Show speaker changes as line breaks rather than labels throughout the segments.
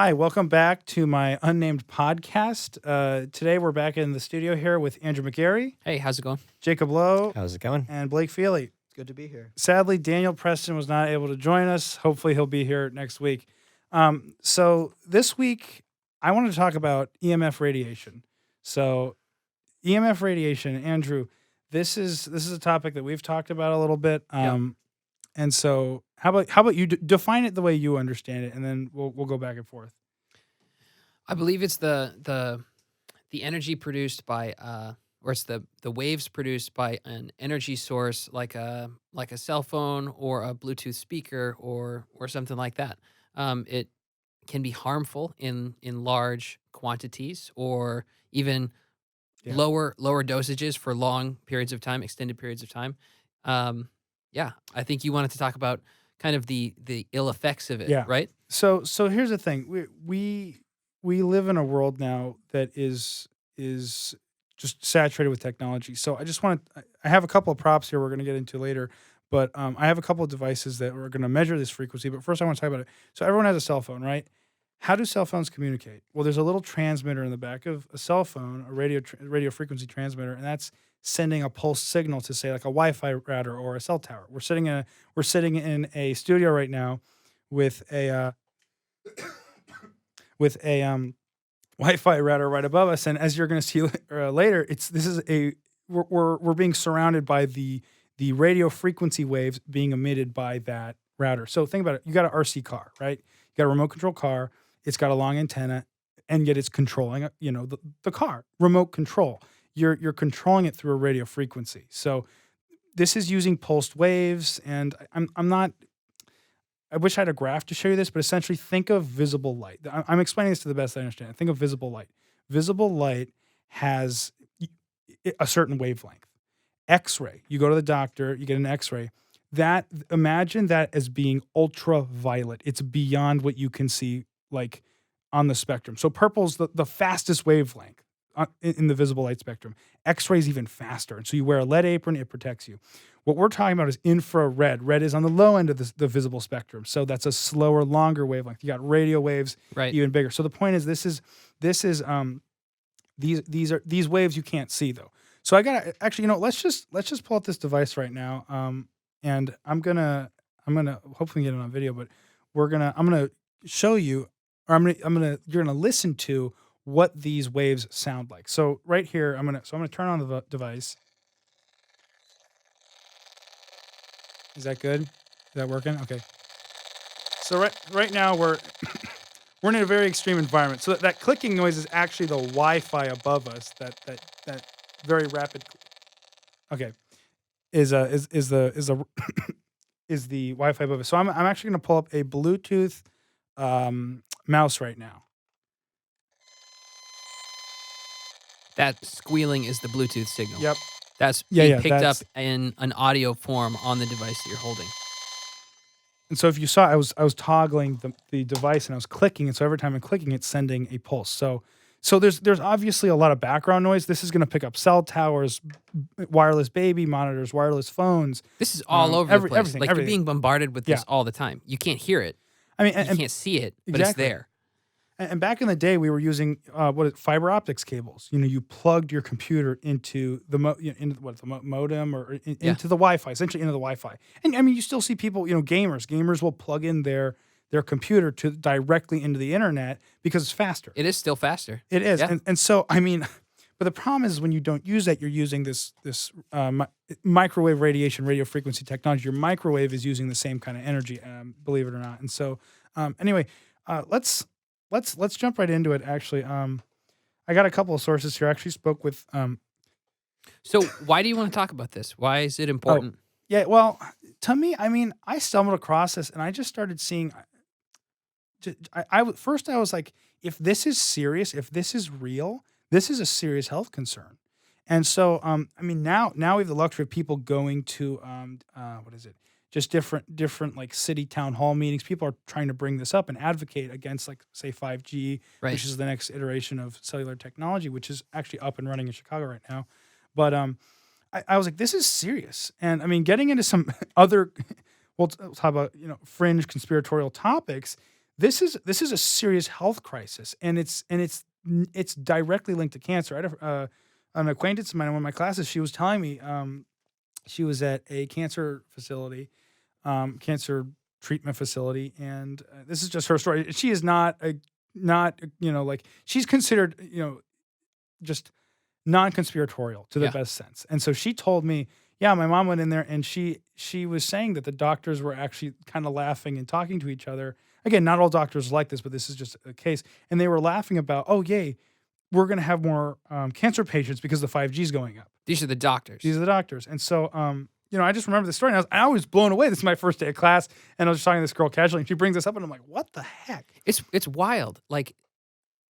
Hi, welcome back to my unnamed podcast. Today we're back in the studio here with Andrew McGarry,
Hey, how's it going?
Jacob Lowe,
How's it going?
and Blake Feely.
It's good to be here.
Sadly, Daniel Preston was not able to join us. Hopefully, he'll be here next week. So this week, I want to talk about EMF radiation. So, EMF radiation, Andrew, this is a topic that we've talked about a little bit. And so, how about you define it the way you understand it, and then we'll go back and forth.
I believe it's the energy produced by or it's the waves produced by an energy source like a cell phone or a Bluetooth speaker or something like that. It can be harmful in large quantities or even
Yeah.
lower dosages for long periods of time, extended periods of time. Yeah, I think you wanted to talk about kind of the ill effects of it,
Yeah.
right?
So here's the thing. We live in a world now that is just saturated with technology. So I have a couple of props here we're going to get into later, but I have a couple of devices that are going to measure this frequency. But first I want to talk about it. So everyone has a cell phone, right? How do cell phones communicate? Well, there's a little transmitter in the back of a cell phone, a radio frequency transmitter, and that's sending a pulse signal to, say, like a Wi-Fi router or a cell tower. We're sitting in a studio right now with a Wi-Fi router right above us, and as you're going to see later, we're being surrounded by the radio frequency waves being emitted by that router. So think about it. You got an RC car, right? You got a remote control car. It's got a long antenna, and yet it's controlling, the car. Remote control. You're controlling it through a radio frequency. So this is using pulsed waves, and I wish I had a graph to show you this, but essentially think of visible light. I'm explaining this to the best I understand. Think of visible light. Visible light has a certain wavelength. X-ray. You go to the doctor, you get an X-ray. Imagine that as being ultraviolet. It's beyond what you can see, like, on the spectrum. So purple's the fastest wavelength in the visible light spectrum. X-ray is even faster. And so you wear a lead apron, it protects you. What we're talking about is infrared. Red is on the low end of the visible spectrum. So that's a slower, longer wavelength. You got radio waves,
Right.
even bigger. So the point is, these waves you can't see though. So I gotta actually, let's just pull up this device right now. And I'm gonna hopefully get it on video, but I'm gonna show you, or you're gonna listen to what these waves sound like. So right here, I'm gonna turn on the device. Is that good? Is that working? Okay. So right now we're in a very extreme environment. So that clicking noise is actually the Wi-Fi above us. That very rapid. Okay. Is the Wi-Fi above us. So I'm actually going to pull up a Bluetooth mouse right now.
That squealing is the Bluetooth signal.
Yep.
That's being picked up in an audio form on the device that you're holding.
And so if you saw, I was toggling the device and I was clicking, and so every time I'm clicking, it's sending a pulse. So there's obviously a lot of background noise. This is going to pick up cell towers, wireless baby monitors, wireless phones.
This is all over the place.
Everything.
You're being bombarded with this all the time. You can't hear it.
I mean,
you can't see it, but
exactly.
It's there.
And back in the day, we were using fiber optics cables. You plugged your computer into the modem or into the Wi-Fi, essentially into the Wi-Fi. And I mean, you still see people, gamers will plug in their computer to directly into the internet because it's faster.
It is still faster.
It is,
Yeah.
and so I mean, but the problem is when you don't use that, you're using this microwave radiation, radio frequency technology. Your microwave is using the same kind of energy, believe it or not. And so, anyway, let's jump right into it. Actually, I got a couple of sources here. I actually spoke with.
So why do you want to talk about this? Why is it important?
Yeah, well, to me, I mean, I stumbled across this and I just started seeing. First I was like, if this is serious, if this is real, this is a serious health concern. And so, I mean, now we have the luxury of people going to just different like city town hall meetings. People are trying to bring this up and advocate against, like, say, 5G,
Right.
which is the next iteration of cellular technology, which is actually up and running in Chicago right now. But I was like, this is serious. And I mean, getting into some other, we'll talk about, fringe conspiratorial topics. this is a serious health crisis, and it's directly linked to cancer. I had an acquaintance of mine in one of my classes. She was telling me she was at a cancer facility, cancer treatment facility, and this is just her story. She is not like she's considered just non-conspiratorial to the
Yeah.
best sense. And so she told me, yeah, my mom went in there and she was saying that the doctors were actually kind of laughing and talking to each other. Again, not all doctors are like this, but this is just a case. And they were laughing about, oh, yay, we're going to have more cancer patients because the 5G is going up.
These are the doctors.
These are the doctors. And so, I just remember the story. And I was blown away. This is my first day of class, and I was just talking to this girl casually, and she brings this up, and I'm like, what the heck?
It's wild. Like,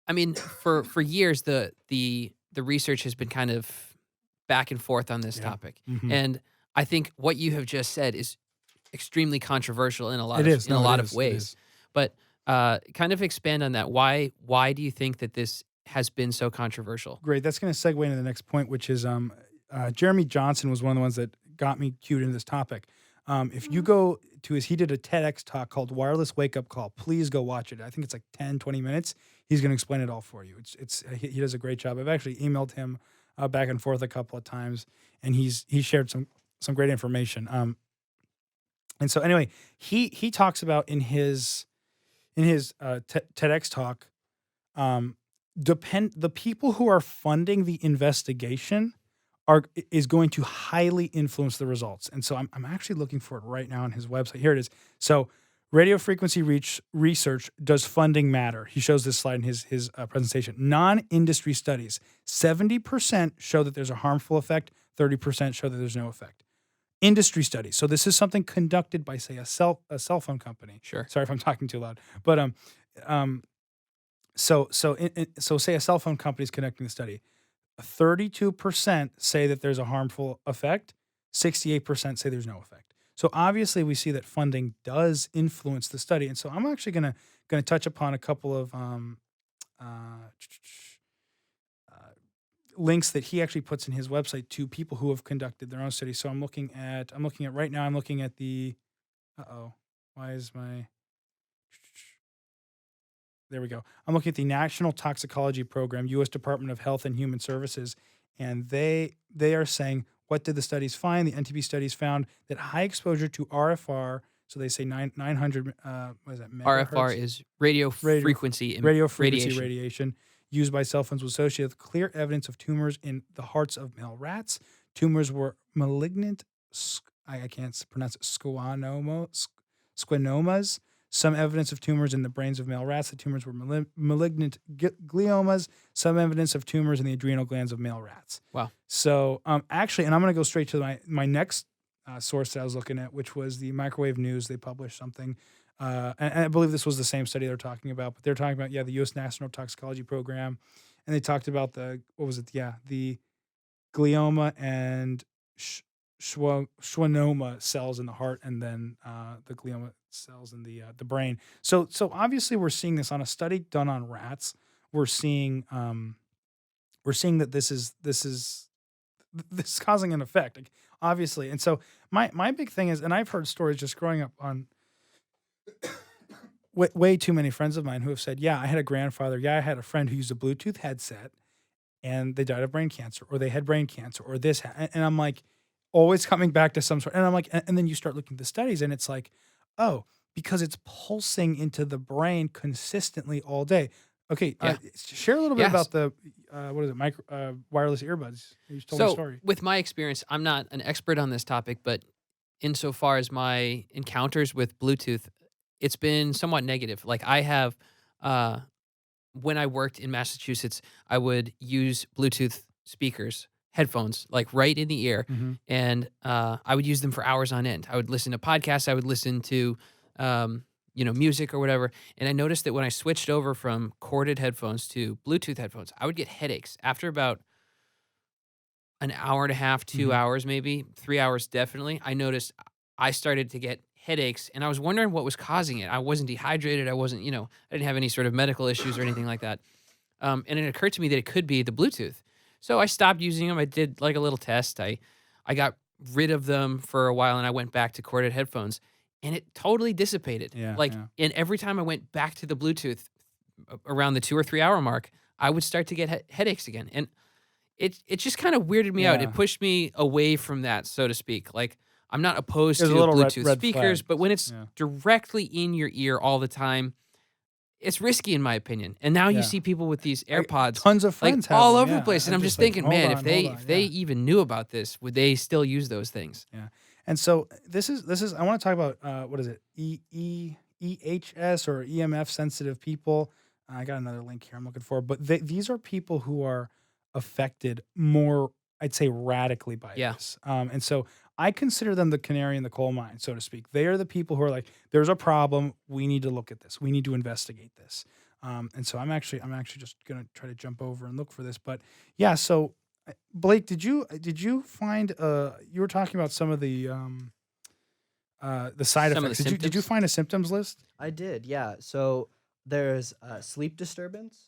I mean, for years the research has been kind of back and forth on this
Yeah.
topic,
Mhm.
and I think what you have just said is extremely controversial in a lot
It
of
is.
in a
No, it
lot
is.
of
It
ways.
is.
But kind of expand on that. Why do you think that this has been so controversial?
Great. That's going to segue into the next point, which is Jeremy Johnson was one of the ones that got me cued into this topic. If you go to he did a TEDx talk called Wireless Wake Up Call. Please go watch it. I think it's like 10, 20 minutes. He's going to explain it all for you. He does a great job. I've actually emailed him back and forth a couple of times, and he shared some great information. And so anyway, he talks about in his TEDx talk, the people who are funding the investigation is going to highly influence the results. And so I'm actually looking for it right now on his website. Here it is. So radio frequency research, does funding matter? He shows this slide in his presentation. Non-industry studies, 70% show that there's a harmful effect, 30% show that there's no effect. Industry studies. So this is something conducted by, say, a cell phone company.
Sure.
Sorry if I'm talking too loud, but so say a cell phone company is conducting the study. 32% say that there's a harmful effect. 68% say there's no effect. So obviously, we see that funding does influence the study, and so I'm actually gonna touch upon a couple of links that he actually puts in his website to people who have conducted their own studies. So I'm looking at right now. I'm looking at the. Why is my? There we go. I'm looking at the National Toxicology Program, U.S. Department of Health and Human Services, and they are saying, what did the studies find? The NTP studies found that high exposure to RFR, so they say 900, what is that?
RFR
megahertz?
is radio frequency
Radio frequency
radiation.
radiation used by cell phones was associated with clear evidence of tumors in the hearts of male rats. Tumors were malignant, I can't pronounce it, squinomas. Some evidence of tumors in the brains of male rats. The tumors were malignant gliomas. Some evidence of tumors in the adrenal glands of male rats.
Wow.
So actually, and I'm going to go straight to my next source that I was looking at, which was the Microwave News. They published something, and I believe this was the same study they're talking about. But they're talking about the U.S. National Toxicology Program, and they talked about the glioma and schwannoma cells in the heart, and then the glioma cells in the brain. So obviously we're seeing this on a study done on rats. We're seeing that this is causing an effect, like, obviously. And so my big thing is, and I've heard stories just growing up on way too many friends of mine who have said, yeah, I had a grandfather, yeah, I had a friend who used a Bluetooth headset and they died of brain cancer, or they had brain cancer, or this, and I'm like, always coming back to some sort, and I'm like, and then you start looking at the studies, and it's like, oh, because it's pulsing into the brain consistently all day. Okay,
Yeah.
share a little bit
Yes.
about the what is it, wireless earbuds? You just told me a
So,
story.
with my experience, I'm not an expert on this topic, but insofar as my encounters with Bluetooth, it's been somewhat negative. Like, I have, when I worked in Massachusetts, I would use Bluetooth speakers, headphones, like right in the ear,
Mhm.
and I would use them for hours on end. I would listen to podcasts, I would listen to, music or whatever. And I noticed that when I switched over from corded headphones to Bluetooth headphones, I would get headaches after about an hour and a half, 2
Mhm.
hours, maybe 3 hours. Definitely, I noticed I started to get headaches, and I was wondering what was causing it. I wasn't dehydrated. I wasn't, I didn't have any sort of medical issues or anything like that. And it occurred to me that it could be the Bluetooth. So I stopped using them. I did like a little test. I got rid of them for a while, and I went back to corded headphones. and it totally dissipated.
Yeah,
Like,
yeah.
and every time I went back to the Bluetooth around the 2 or 3 hour mark, I would start to get headaches again. And it just kind of weirded me out. It
Yeah.
pushed me away from that, so to speak. Like, I'm not opposed
There's a
to
little red
Bluetooth
red
speakers,
flag.
but when it's
Yeah.
directly in your ear all the time, it's risky in my opinion. And now you
Yeah.
see people with these
I
AirPods
tons of
like
friends have
all
them,
over the
yeah.
place, and
I'm
I'm just
just like,
thinking,
"Hold
man,
on, hold on."
if they
Yeah.
even knew about this, would they still use those things?
Yeah. And so this is I wanna talk about, what is it? EHS or EMF sensitive people. I got another link here I'm looking for, but these are people who are affected more, I'd say, radically by
Yeah.
this. And so I consider them the canary in the coal mine, so to speak. They are the people who are like, "There's a problem. We need to look at this. We need to investigate this." And so I'm actually just gonna try to jump over and look for this. But yeah, so Blake, did you find you were talking about some of the side
Some of the
effects. Did you
symptoms.
find a symptoms list?
I did, yeah. So there's sleep disturbance.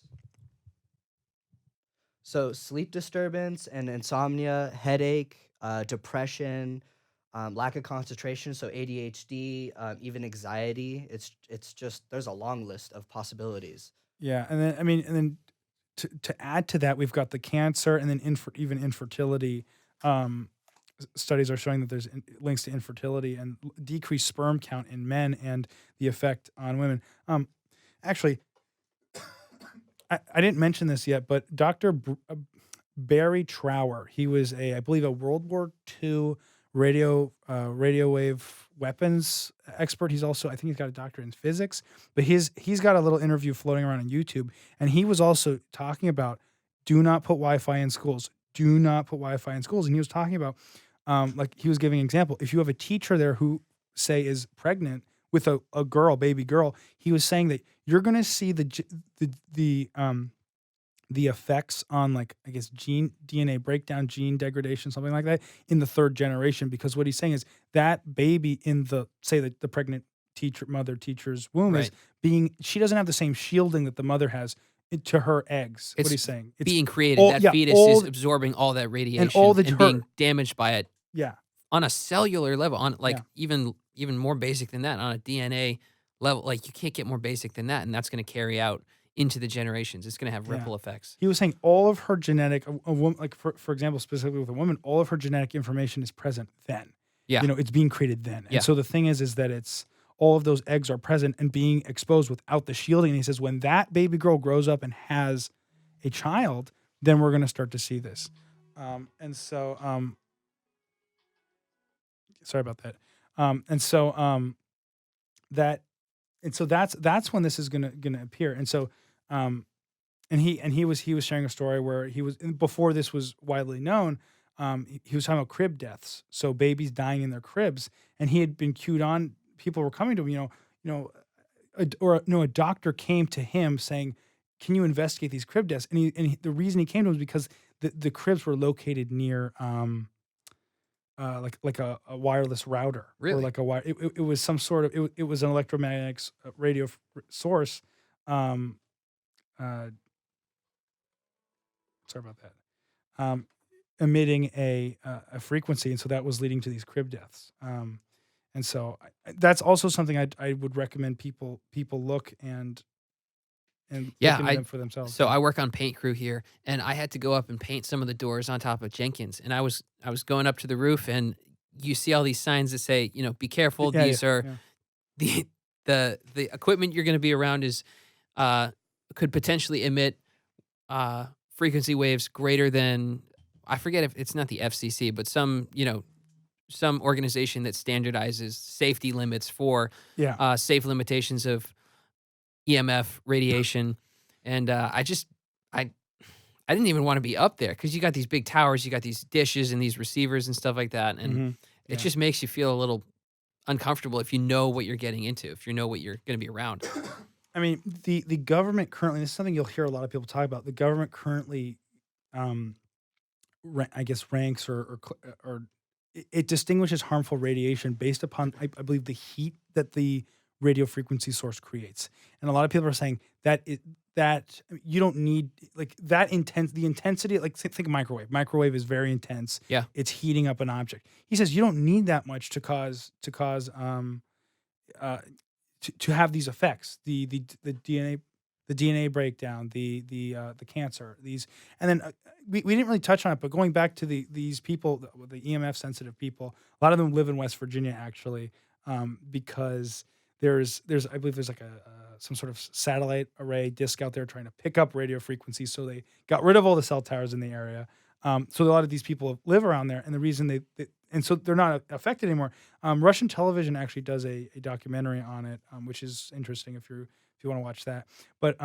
So sleep disturbance and insomnia, headache, depression, lack of concentration. So ADHD, even anxiety. It's just there's a long list of possibilities.
Yeah, and then to add to that, we've got the cancer, and then even infertility. Um, Studies are showing that there's links to infertility and decreased sperm count in men, and the effect on women. Actually, I didn't mention this yet, but Barry Trower, he was I believe, a World War II radio wave weapons expert. He's also, I think, he's got a doctorate in physics, but he's got a little interview floating around on YouTube, and he was also talking about, do not put Wi-Fi in schools. Do not put Wi-Fi in schools, and he was talking about, like, he was giving an example. If you have a teacher there who, say, is pregnant with a baby girl, he was saying that you're going to see the effects on, like, I guess, gene DNA breakdown, gene degradation, something like that, in the third generation. Because what he's saying is that baby in the pregnant teacher's womb is
Right.
she doesn't have the same shielding that the mother has to her eggs. What
It's
he's saying, it's
being created.
all,
That
yeah,
fetus
all
is absorbing all that
and all
radiation
the
and
her
being damaged by it
yeah,
on a cellular level, on like
yeah.
even more basic than that, on a DNA level. Like, you can't get more basic than that, and that's going to carry out into the generations. It's going to have
Yeah.
ripple effects.
He was saying all of her genetic, a woman, like, for example, specifically with a woman, all of her genetic information is present then.
Yeah.
It's being created then. And
Yeah.
so the thing is that it's all of those eggs are present and being exposed without the shielding. And he says when that baby girl grows up and has a child, then we're going to start to see this. And so, sorry about that. And so that, and so that's when this is gonna appear. And so, and he was sharing a story where he was, before this was widely known. He was talking about crib deaths, so babies dying in their cribs, and he had been cued on. People were coming to him, a doctor came to him saying, "Can you investigate these crib deaths?" And the reason he came to him was because the cribs were located near like a wireless router, or
Really?
like a wire. It was some sort of, it was an electromagnetic radio source. Um, uh, Sorry about that. Emitting a frequency, and so that was leading to these crib deaths. And so that's also something I would recommend people look and
Yeah,
look into them for themselves.
So I work on paint crew here, and I had to go up and paint some of the doors on top of Jenkins. And I was going up to the roof, and you see all these signs that say, be careful.
Yeah,
These
yeah,
are
yeah.
the equipment you're going to be around is could potentially emit frequency waves greater than, I forget if it's not the FCC, but some organization that standardizes safety limits for
Yeah.
safe limitations of EMF radiation. And I didn't even want to be up there because you got these big towers, you got these dishes and these receivers and stuff like that. And
Mhm.
it
Yeah.
just makes you feel a little uncomfortable if you know what you're getting into, if you know what you're going to be around.
I mean, the government currently, this is something you'll hear a lot of people talk about. The government currently, um, I guess, ranks or it distinguishes harmful radiation based upon, I believe, the heat that the radio frequency source creates. And a lot of people are saying that you don't need, like, the intensity, like, think of microwave. Microwave is very intense.
Yeah.
It's heating up an object. He says you don't need that much to cause uh, to have these effects, the DNA breakdown, the cancer, these, and then we didn't really touch on it, but going back to these people, the EMF sensitive people, a lot of them live in West Virginia actually, because there's I believe there's like some sort of satellite array disk out there trying to pick up radio frequencies, so they got rid of all the cell towers in the area. So a lot of these people live around there, and the reason and so they're not affected anymore. Russian television actually does a documentary on it, which is interesting if you want to watch that. But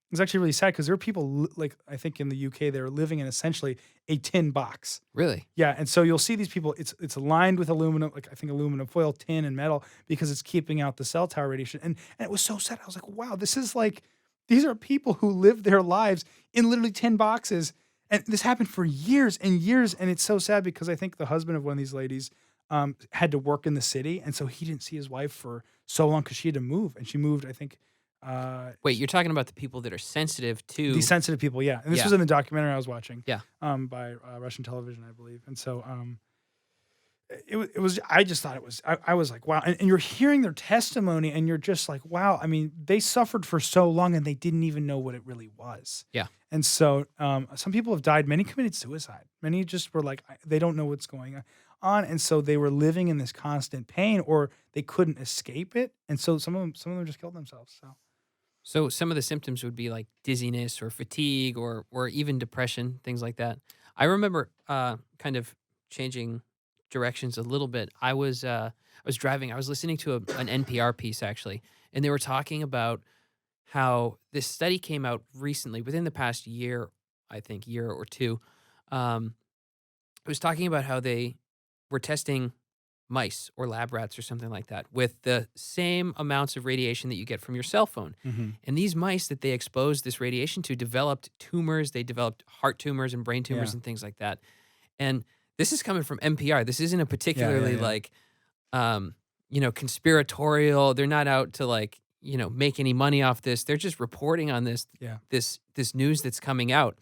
it's actually really sad because there are people like I think in the UK they're living in essentially a tin box.
Really?
Yeah, and so you'll see these people. It's lined with aluminum, like I think aluminum foil, tin, and metal because it's keeping out the cell tower radiation. And it was so sad. I was like, wow, this is like these are people who live their lives in literally tin boxes, and this happened for years and years. And it's so sad because I think the husband of one of these ladies had to work in the city, and so he didn't see his wife for so long because she had to move, and she moved. I think
Wait, you're talking about the people that are sensitive to.
these sensitive people, yeah. And this was
Yeah.
in the documentary I was watching,
Yeah.
by Russian television, I believe. And so it was I just thought it was I was like, wow. And you're hearing their testimony and you're just like, wow. I mean, they suffered for so long and they didn't even know what it really was.
Yeah.
And so some people have died. Many committed suicide. Many just were like, they don't know what's going on. And so they were living in this constant pain or they couldn't escape it. And so some of them just killed themselves.
So some of the symptoms would be like dizziness or fatigue or even depression, things like that. I remember kind of changing directions a little bit. I was driving. I was listening to an NPR piece actually, and they were talking about how this study came out recently, within the past year, I think year or two. It was talking about how they were testing mice or lab rats or something like that with the same amounts of radiation that you get from your cell phone.
Mm-hmm.
And these mice that they exposed this radiation to developed tumors. They developed heart tumors and brain tumors
Yeah.
and things like that. And this is coming from NPR. This isn't a particularly
yeah.
like, conspiratorial. They're not out to like, make any money off this. They're just reporting on this,
Yeah.
this news that's coming out.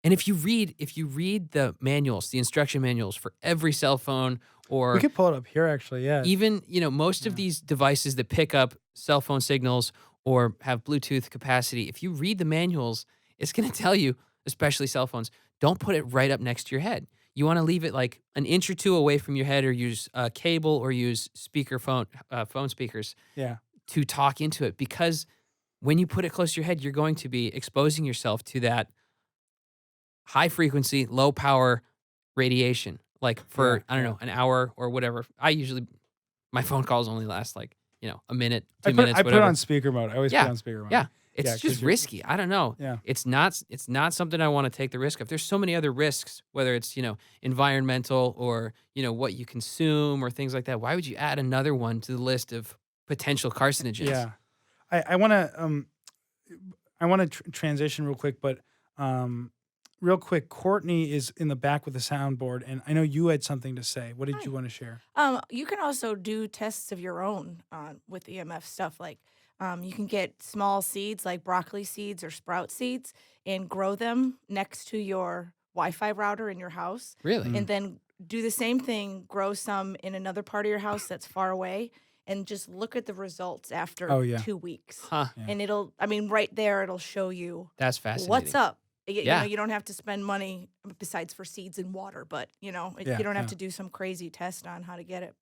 And if you read the manuals, the instruction manuals for every cell phone
We
or
could pull it up here actually, yeah.
even, most of
Yeah.
these devices that pick up cell phone signals or have Bluetooth capacity, if you read the manuals, it's going to tell you, especially cell phones, don't put it right up next to your head. You want to leave it like an inch or two away from your head or use a cable or use phone speakers
Yeah.
to talk into it because when you put it close to your head, you're going to be exposing yourself to that high frequency, low power radiation, like for, I don't know, an hour or whatever. My phone calls only last like, a minute, 2 minutes,
I put it
whatever.
on speaker mode. I always put
Yeah.
it on speaker mode.
Yeah. It's
Yeah, 'cause
just
you're-
risky. I don't know.
Yeah.
It's not something I want to take the risk of. There's so many other risks, whether it's, environmental or, what you consume or things like that. Why would you add another one to the list of potential carcinogens?
Yeah. I want to transition real quick, but real quick, Courtney is in the back with the soundboard, and I know you had something to say. What did
Hi.
you want to share?
You can also do tests of your own with EMF stuff. Like you can get small seeds like broccoli seeds or sprout seeds and grow them next to your Wi-Fi router in your house.
Really?
And then do the same thing, grow some in another part of your house that's far away, and just look at the results after
Oh, yeah.
2 weeks.
Huh.
Yeah.
And right there, it'll show you
That's fascinating.
what's up.
Yeah.
You don't have to spend money besides for seeds and water, but
Yeah,
you don't have
yeah.
to do some crazy test on how to get it.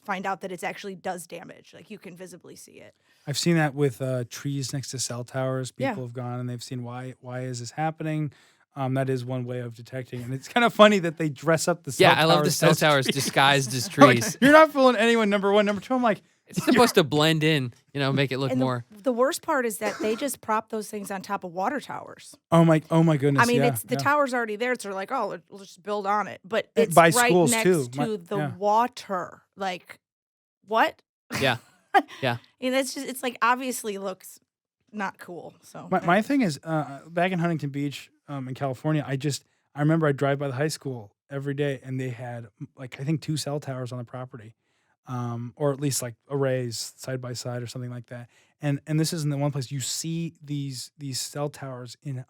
Find out that it actually does damage. Like you can visibly see it.
I've seen that with trees next to cell towers.
Yeah.
People have gone and they've seen why is this happening. That is one way of detecting, and it's kind of funny that they dress up the cell
Yeah,
towers.
I love the cell
as
towers
trees.
disguised as
I'm like,
trees.
you're not fooling anyone. Number one, number two. I'm like,
It's supposed to blend in, make it look
And
more.
the worst part is that they just prop those things on top of water towers.
oh my goodness.
I mean,
yeah,
it's the
yeah.
tower's already there. So they're like, oh, we'll just build on it. But
And
it's
by
right
schools,
next
too.
to the
Yeah.
water. Like, what?
Yeah. Yeah.
And it's like obviously looks not cool. So
My thing is, back in Huntington Beach, in California, I remember I drive by the high school every day, and they had like I think 2 cell towers on the property, or at least like arrays side by side or something like that. And this isn't the one place you see these cell towers in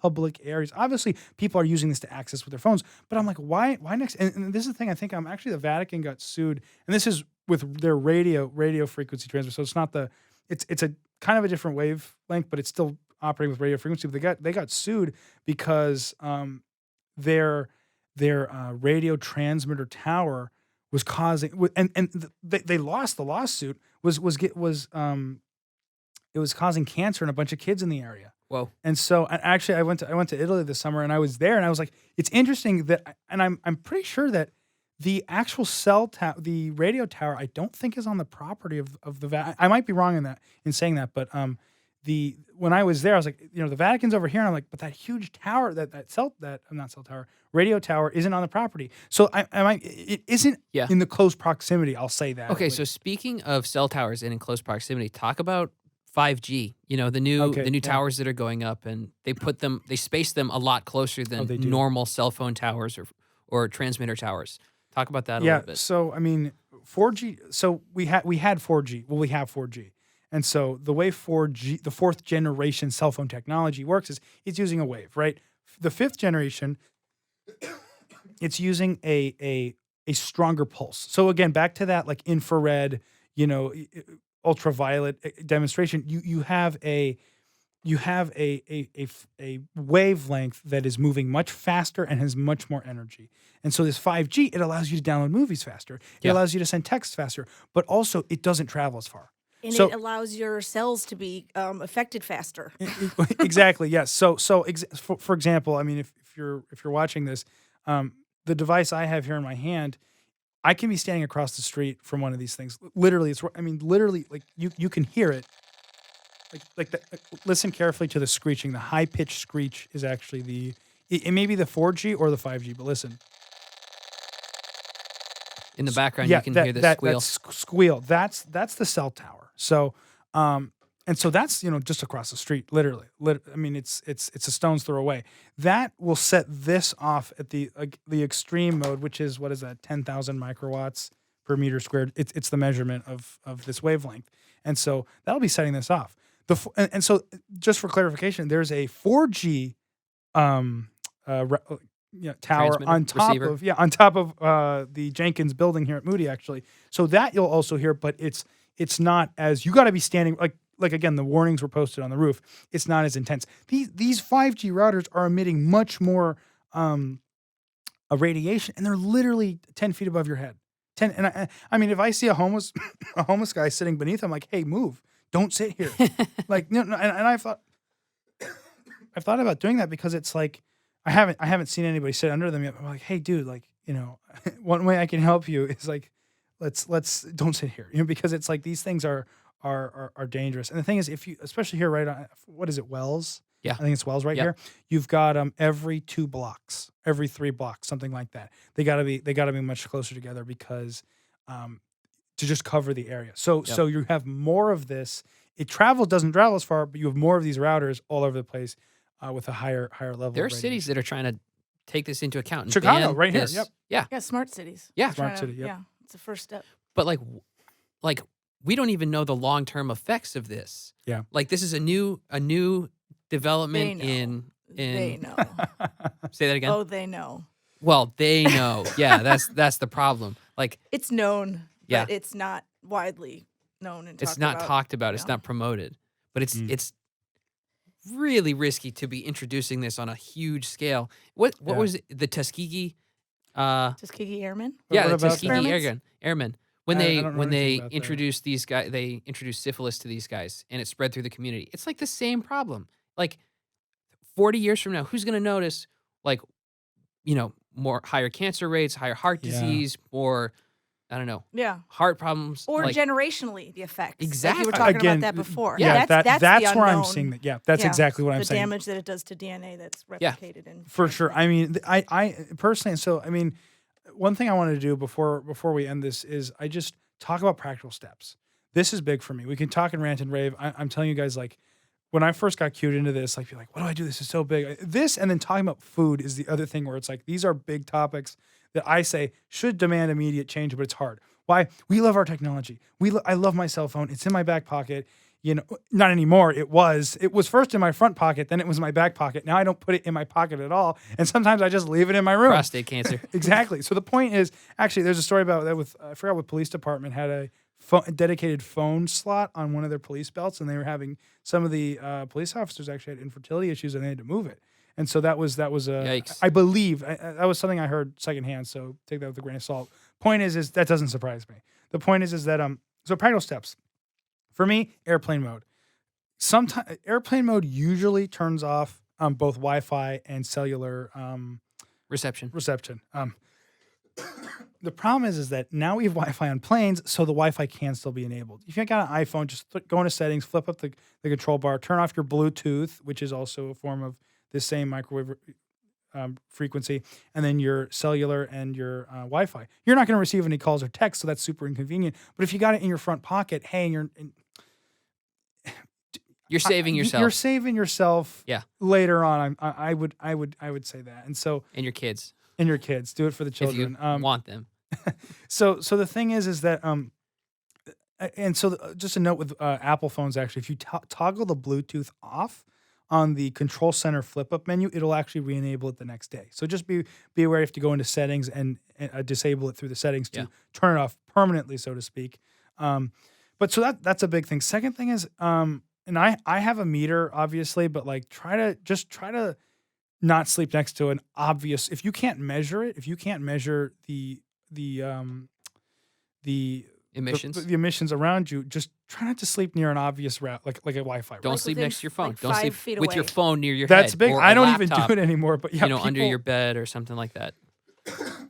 public areas. Obviously, people are using this to access with their phones, but I'm like, why next? And this is the thing. I think the Vatican got sued, and this is with their radio frequency transfer. So it's not it's a kind of a different wavelength, but it's still operating with radio frequency. But they got sued because their radio transmitter tower was causing, they lost the lawsuit. It was causing cancer in a bunch of kids in the area.
Whoa.
And so, actually, I went to Italy this summer, and I was there, and I was like, it's interesting that, and I'm pretty sure that the actual the radio tower, I don't think is on the property of the Vatican. I might be wrong in saying that, but when I was there, I was like, the Vatican's over here, and I'm like, but that huge tower, radio tower isn't on the property. So it isn't
Yeah.
in the close proximity. I'll say that.
Okay, so speaking of cell towers and in close proximity, talk about 5G. The new
yeah.
towers that are going up, and they space them a lot closer than
they do.
normal cell phone towers or transmitter towers. Talk about that a little bit.
So 4G. So we had 4G. Well, we have 4G, and so the way 4G, the fourth generation cell phone technology works is it's using a wave, right? The fifth generation, it's using a stronger pulse. So again, back to that like infrared, ultraviolet demonstration. You have a wavelength that is moving much faster and has much more energy. And so this 5G, it allows you to download movies faster. It allows you to send text faster, but also it doesn't travel as far.
And
So-
it allows your cells to be affected faster.
Exactly. Yes. So for example, if you're watching this, the device I have here in my hand, I can be standing across the street from one of these things. Literally, literally, like you can hear it. Listen carefully to the screeching. The high pitched screech is actually it may be the 4G or the 5G, but listen.
In the background, you can hear the squeal.
That squeal. That's the cell tower. So, and so that's just across the street, literally. It's a stone's throw away. That will set this off at the extreme mode, which is what is that? 10,000 microwatts per meter squared. It's the measurement of this wavelength, and so that'll be setting this off. And so just for clarification, there's a 4G tower on top of the Jenkins building here at Moody, actually. So that you'll also hear, but it's not as, you got to be standing like again, the warnings were posted on the roof. It's not as intense. These 5G routers are emitting much more radiation, and they're literally 10 feet above your head. And if I see a homeless guy sitting beneath, I'm like, hey, move. Don't sit here. And I've thought about doing that because it's like I haven't seen anybody sit under them yet. I'm like, hey, dude, one way I can help you is let's don't sit here, because it's like these things are dangerous. And the thing is, if you, especially here, right on, what is it, Wells?
Yeah,
I think it's Wells right here. You've got every 2 blocks, every 3 blocks, something like that. They gotta be much closer together because to just cover the area. So you have more of this. Doesn't travel as far, but you have more of these routers all over the place with a higher level.
There are
of
cities that are trying to take this into account. And
Chicago,
ban
right here.
this.
Yep.
Yeah.
Smart cities.
Yeah.
Smart city. Yep.
Yeah, it's the first step.
But like we don't even know the long-term effects of this.
Yeah.
Like this is a new development
They know.
Say that again.
Oh, they know.
Well, they know. Yeah, that's the problem. Like
It's known,
Yeah.
but it's not widely known and
it's not talked about. It's
Yeah.
not promoted. But it's really risky to be introducing this on a huge scale. What was it? The Tuskegee?
Tuskegee Airmen?
Yeah,
What
the
about
Tuskegee
that?
Airmen. When
I
they
don't know
when they
anything about that.
introduced these guys, they introduced syphilis to these guys, and it spread through the community. It's like the same problem. Like 40 years from now, who's going to notice? More higher cancer rates, higher heart
Yeah.
disease, more
Yeah.
heart problems,
Or
like,
generationally, the effects. Like
Exactly.
you were talking
Again,
about that before.
Yeah,
that's
that's
the
where I'm
unknown.
seeing that. Yeah, that's
Yeah,
exactly what I'm
the
saying.
damage that it does to DNA that's
Yeah.
replicated in
For sure. I personally, so one thing I wanted to do before we end this is I just talk about practical steps. This is big for me. We can talk and rant and rave. I'm telling you guys, when I first got cued into this, you're like, what do I do? This is so big. This, and then talking about food is the other thing where it's like, these are big topics that I say should demand immediate change, but it's hard. Why? We love our technology. I love my cell phone. It's in my back pocket. not anymore. It was first in my front pocket, then it was in my back pocket. Now I don't put it in my pocket at all, and sometimes I just leave it in my room.
Prostate cancer.
Exactly. So the point is, actually, there's a story about that with I forgot what police department had a dedicated phone slot on one of their police belts, and they were having some of the police officers actually had infertility issues, and they had to move it. And so that was
Yikes.
I believe that was something I heard secondhand. So take that with a grain of salt. Point is that doesn't surprise me. The point is that so practical steps for me, airplane mode. Sometimes airplane mode usually turns off both Wi-Fi and cellular
Reception.
The problem is that now we have Wi-Fi on planes, so the Wi-Fi can still be enabled. If you got an iPhone, just go into settings, flip up the control bar, turn off your Bluetooth, which is also a form of this same microwave frequency, and then your cellular and your Wi-Fi. You're not going to receive any calls or texts, so that's super inconvenient. But if you got it in your front pocket, hey, and
You're saving yourself.
You're saving yourself.
Yeah.
Later on, I would say that, and so
And your kids.
and your kids do it for the children.
If you want them.
So the thing is that and so just a note with Apple phones, actually, if you toggle the Bluetooth off on the control center flip up menu, it'll actually re-enable it the next day. So just be aware you have to go into settings and disable it through the settings to turn it off permanently, so to speak. But so that's a big thing. Second thing is, and I have a meter, obviously, but like try to not sleep next to an obvious. If you can't measure it, if you can't measure the
Emissions.
the emissions around you, just try not to sleep near an obvious route, like a Wi-Fi route.
Don't
Like
sleep
within,
next to your phone.
like,
Don't
5
sleep
feet
with your
away.
phone near your
That's
head.
big.
Or
I
a
don't even
laptop,
do it anymore, but yeah,
under your bed or something like that.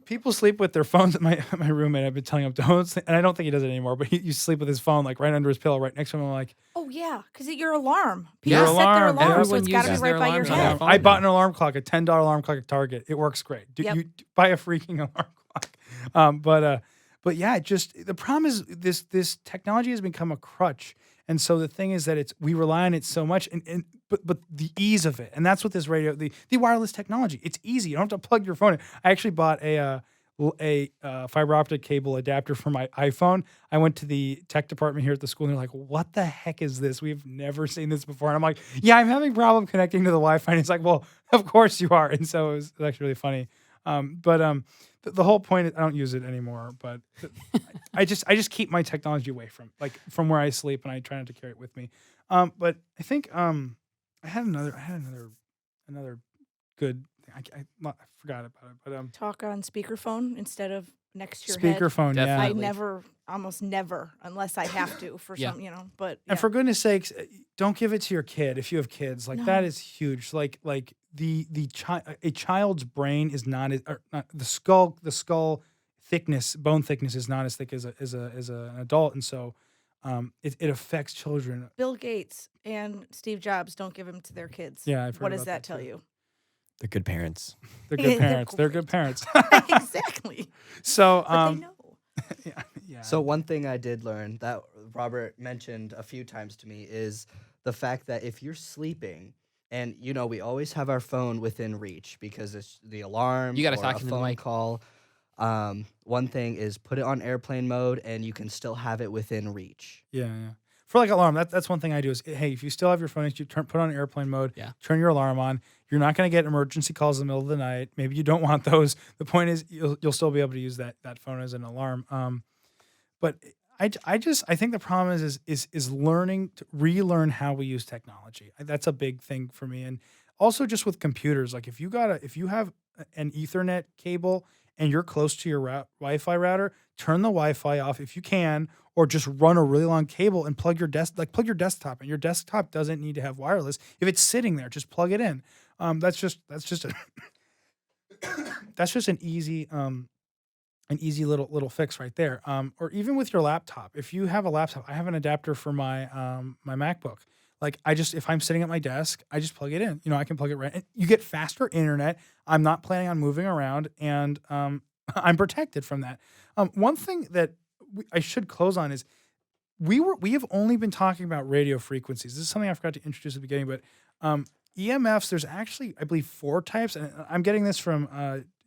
people sleep with their phones. My roommate, I've been telling him don't, and I don't think he does it anymore. But he sleep with his phone like right under his pillow, right next to him. I'm like,
Oh yeah, because your alarm.
Your
People set their
alarm,
alarm,
yeah.
so it's
Everyone
got to be
uses their
right by your
alarms on their
head.
phone
I bought an
now.
alarm clock, a $10 alarm clock at Target. It works great.
Yep.
You buy a freaking alarm clock. But yeah, the problem is this technology has become a crutch, and so the thing is that we rely on it so much, but the ease of it, and that's what this radio, the wireless technology, it's easy. You don't have to plug your phone in. I actually bought a fiber optic cable adapter for my iPhone. I went to the tech department here at the school, and they're like, "What the heck is this? We've never seen this before." And I'm like, "Yeah, I'm having a problem connecting to the Wi-Fi." And it's like, "Well, of course you are." And so it was actually really funny. The whole point is I don't use it anymore, but I just keep my technology away from where I sleep, and I try not to carry it with me. But I think I had another good thing. I forgot about it, but
Talk on speakerphone instead of next to your head.
speakerphone, yeah.
Definitely.
Almost never, unless I have to for
Yeah.
some, but
And for goodness sakes, don't give it to your kid if you have kids. Like that
No.
is huge. Like a child's brain is not the skull thickness, bone thickness is not as thick as an adult, and so it affects children.
Bill Gates and Steve Jobs don't give them to their kids.
Yeah, I've heard
What does
about
that
that
tell
too.
you?
They're good parents.
They're
They're
good parents. They're good
great.
parents.
Exactly.
So
But they know.
yeah.
So one thing I did learn that Robert mentioned a few times to me is the fact that if you're sleeping and we always have our phone within reach because it's the alarm
You gotta
or
talk
a
into the
phone
mic.
call. One thing is put it on airplane mode and you can still have it within reach.
Yeah. For like alarm, that's one thing I do is, hey, if you still have your phone, you put on airplane mode,
Yeah.
turn your alarm on. You're not going to get emergency calls in the middle of the night. Maybe you don't want those. The point is you'll still be able to use that phone as an alarm. But I think the problem is learning to relearn how we use technology. That's a big thing for me. And also just with computers, like if you have an Ethernet cable and you're close to your Wi-Fi router, turn the Wi-Fi off if you can, or just run a really long cable and plug your desktop in. Your desktop doesn't need to have wireless. If it's sitting there, just plug it in. That's just an easy little fix right there. Or even with your laptop, if you have a laptop, I have an adapter for my my MacBook. Like if I'm sitting at my desk, I just plug it in. I can plug it right in. You get faster internet. I'm not planning on moving around, and I'm protected from that. One thing that I should close on is we have only been talking about radio frequencies. This is something I forgot to introduce at the beginning, but EMFs, there's actually, I believe, 4 types, and I'm getting this from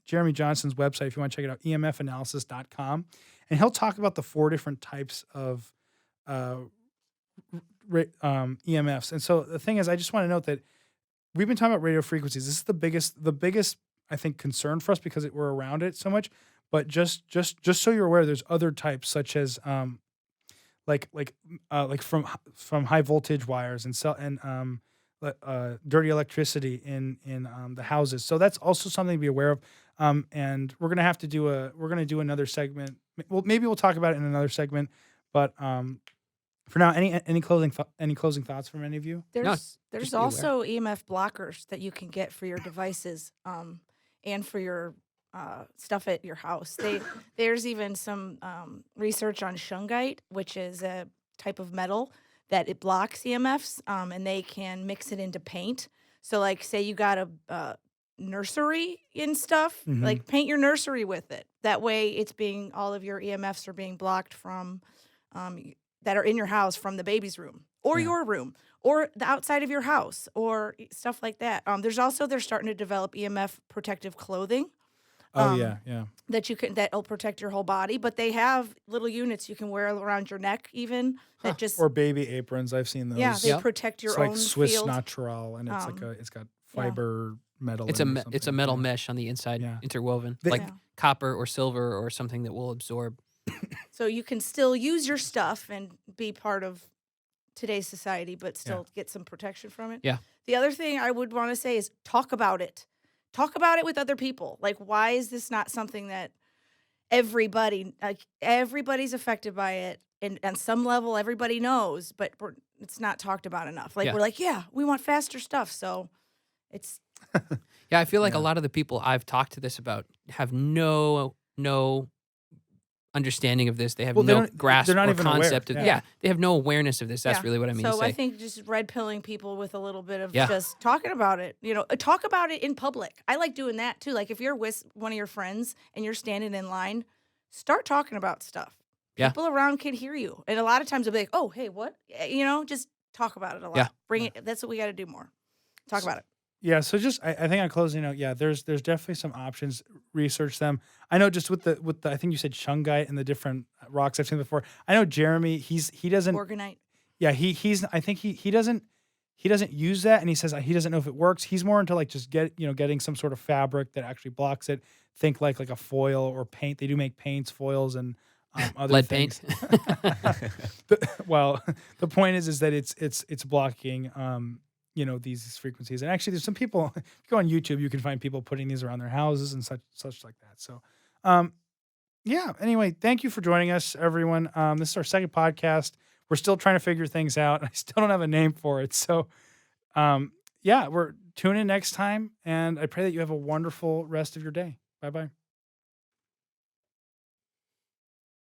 Jeremy Johnson's website if you want to check it out, emfanalysis.com, and he'll talk about the 4 different types of EMFs. And so the thing is, I just want to note that we've been talking about radio frequencies. This is the biggest I think concern for us because we're around it so much. But just so you're aware, there's other types such as like from high voltage wires and dirty electricity in the houses. So that's also something to be aware of. And we're gonna have to do another segment. Well, maybe we'll talk about it in another segment. But for now, any closing thoughts from any of you?
No,
There's
just be aware.
also EMF blockers that you can get for your devices and for your stuff at your house. There's even some research on shungite, which is a type of metal that it blocks EMFs, and they can mix it into paint. So, like, say you got a nursery and stuff, like paint your nursery with it. That way, all of your EMFs are being blocked from that are in your house from the baby's room or
Yeah.
your room or the outside of your house or stuff like that. They're starting to develop EMF protective clothing.
Oh
Um,
yeah.
that'll protect your whole body, but they have little units you can wear around your neck even that just
Or baby aprons. I've seen those.
yeah, they
Yep.
protect your
It's
own
like Swiss
field.
natural, and it's it's got fiber metal.
It's
in
a
it or
it's a
something.
metal
Yeah.
mesh on the inside,
Yeah.
interwoven,
They-
like
Yeah.
copper or silver or something that will absorb.
So you can still use your stuff and be part of today's society, but still get some protection from it.
Yeah.
The other thing I would want to say is talk about it. Talk about it with other people. Like, why is this not something that everybody's affected by it? And on some level, everybody knows, but it's not talked about enough. Like,
Yeah.
we're like, yeah, we want faster stuff. So it's,
Yeah, I feel like a
Yeah.
lot of the people I've talked to this about have no understanding of this. They have
Well, they
no
don't-
grasp
they're not
or
even aware.
concept of
Yeah.
they have no awareness of this. That's
yeah.
really what I mean
So
to say.
I think just red pilling people with a little bit of
Yeah.
just talking about it, talk about it in public. I like doing that too. Like if you're with one of your friends and you're standing in line, start talking about stuff.
Yeah.
People around can hear you. And a lot of times they'll be like, oh, hey, what? Just talk about it a lot.
Yeah.
Bring it. That's what we got to do more. Talk about it.
Yeah, so just I think on closing note, there's definitely some options. Research them. I know just with the I think you said shungite and the different rocks I've seen before. I know Jeremy. He doesn't.
Organite.
Yeah, I think he doesn't use that, and he says he doesn't know if it works. He's more into like just getting some sort of fabric that actually blocks it. Think like a foil or paint. They do make paints, foils, and other
Lead
things.
paint.
Well, the point is that it's blocking these frequencies. And actually, there's some people. If you go on YouTube, you can find people putting these around their houses and such like that. So, Anyway, thank you for joining us, everyone. This is our second podcast. We're still trying to figure things out. I still don't have a name for it. So, we're tune in next time, and I pray that you have a wonderful rest of your day. Bye bye.